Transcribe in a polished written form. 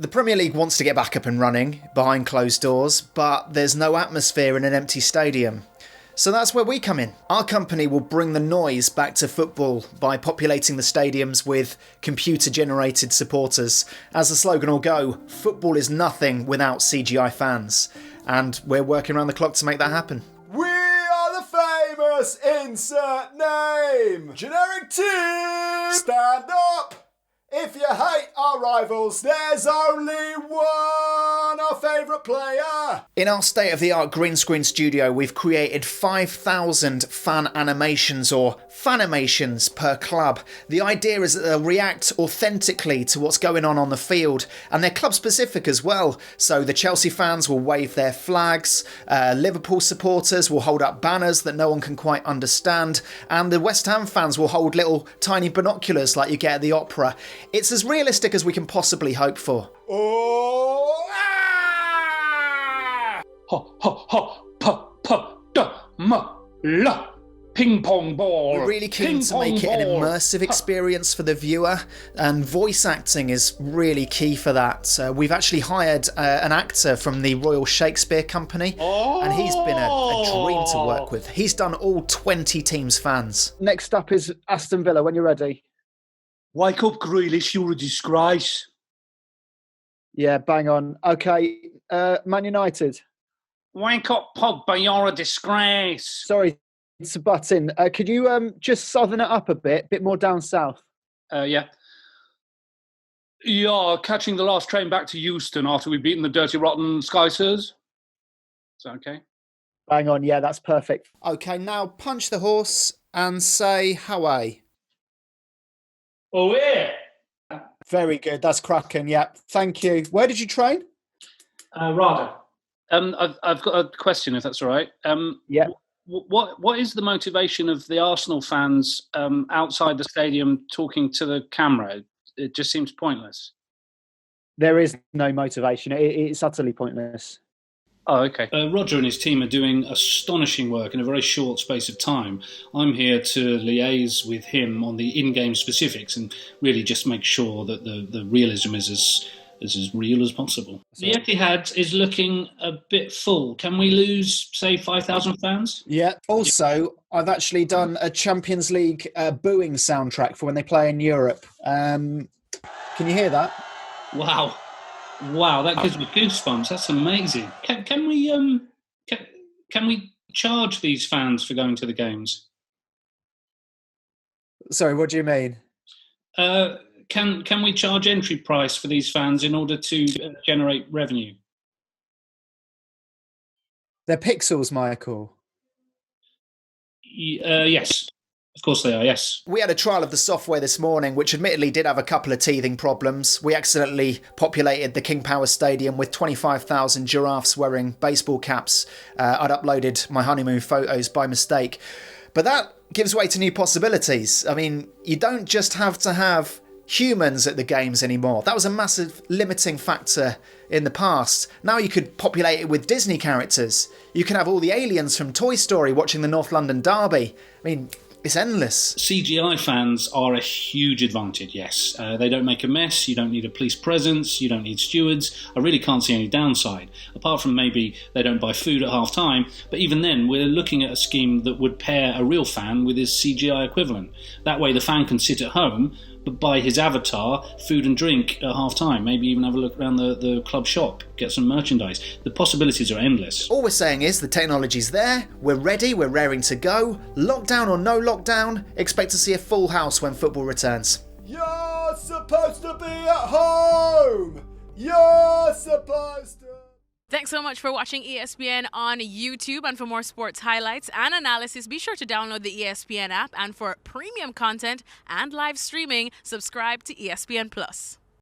The Premier League wants to get back up and running behind closed doors, but there's no atmosphere in an empty stadium. So that's where we come in. Our company will bring the noise back to football by populating the stadiums with computer-generated supporters. As the slogan will go, football is nothing without CGI fans. And we're working around the clock to make that happen. We are the famous insert name. Generic team. Stand up. If you hate our rivals, there's only one, our favourite player. In our state-of-the-art green screen studio, we've created 5,000 fan animations or fanimations per club. The idea is that they'll react authentically to what's going on the field, and they're club-specific as well. So the Chelsea fans will wave their flags, Liverpool supporters will hold up banners that no one can quite understand, and the West Ham fans will hold little tiny binoculars like you get at the opera. It's as realistic as we can possibly hope for. Oh, Ha ha ha pa pa da ma la. Ping pong ball. We're really keen to make it an immersive experience for the viewer, and voice acting is really key for that. We've actually hired an actor from the Royal Shakespeare Company, and he's been a dream to work with. He's done all 20 teams' fans. Next up is Aston Villa, when you're ready. Wake up, Grealish, you're a disgrace. Yeah, bang on. Okay, Man United. Wake up, Pogba, you're a disgrace. Sorry, it's a butt in. Could you just southern it up a bit more down south? Yeah. Yeah, catching the last train back to Euston after we've beaten the dirty, rotten Skysers. Is that okay? Bang on, yeah, that's perfect. Okay, now punch the horse and say Hawaii. Oh, yeah. Very good, that's cracking, yeah. Thank you. Where did you train? Rada. I've got a question, if that's all right. Yeah. What is the motivation of the Arsenal fans outside the stadium talking to the camera? It just seems pointless. There is no motivation. It's utterly pointless. Oh, okay. Roger and his team are doing astonishing work in a very short space of time. I'm here to liaise with him on the in-game specifics and really just make sure that the realism is as real as possible. The Etihad is looking a bit full. Can we lose, say, 5,000 fans? Yeah. Also, I've actually done a Champions League booing soundtrack for when they play in Europe. Can you hear that? Wow, that gives me goosebumps. That's amazing. Can we charge these fans for going to the games? Sorry, what do you mean? Can we charge entry price for these fans in order to generate revenue? They're pixels, Michael. Yes. Of course they are, yes. We had a trial of the software this morning, which admittedly did have a couple of teething problems. We accidentally populated the King Power Stadium with 25,000 giraffes wearing baseball caps. I'd uploaded my honeymoon photos by mistake. But that gives way to new possibilities. I mean, you don't just have to have humans at the games anymore. That was a massive limiting factor in the past. Now you could populate it with Disney characters. You can have all the aliens from Toy Story watching the North London Derby. I mean, it's endless. CGI fans are a huge advantage, yes. They don't make a mess, you don't need a police presence, you don't need stewards. I really can't see any downside, apart from maybe they don't buy food at half time, but even then we're looking at a scheme that would pair a real fan with his CGI equivalent. That way the fan can sit at home, but buy his avatar food and drink at half time, maybe even have a look around the club shop, get some merchandise. The possibilities are endless. All we're saying is the technology's there, we're ready, we're raring to go. Lockdown or no lockdown, expect to see a full house when football returns. you're supposed to be at home. You're supposed to. Thanks so much for watching ESPN on YouTube. And for more sports highlights and analysis, be sure to download the ESPN app. And for premium content and live streaming, subscribe to ESPN Plus.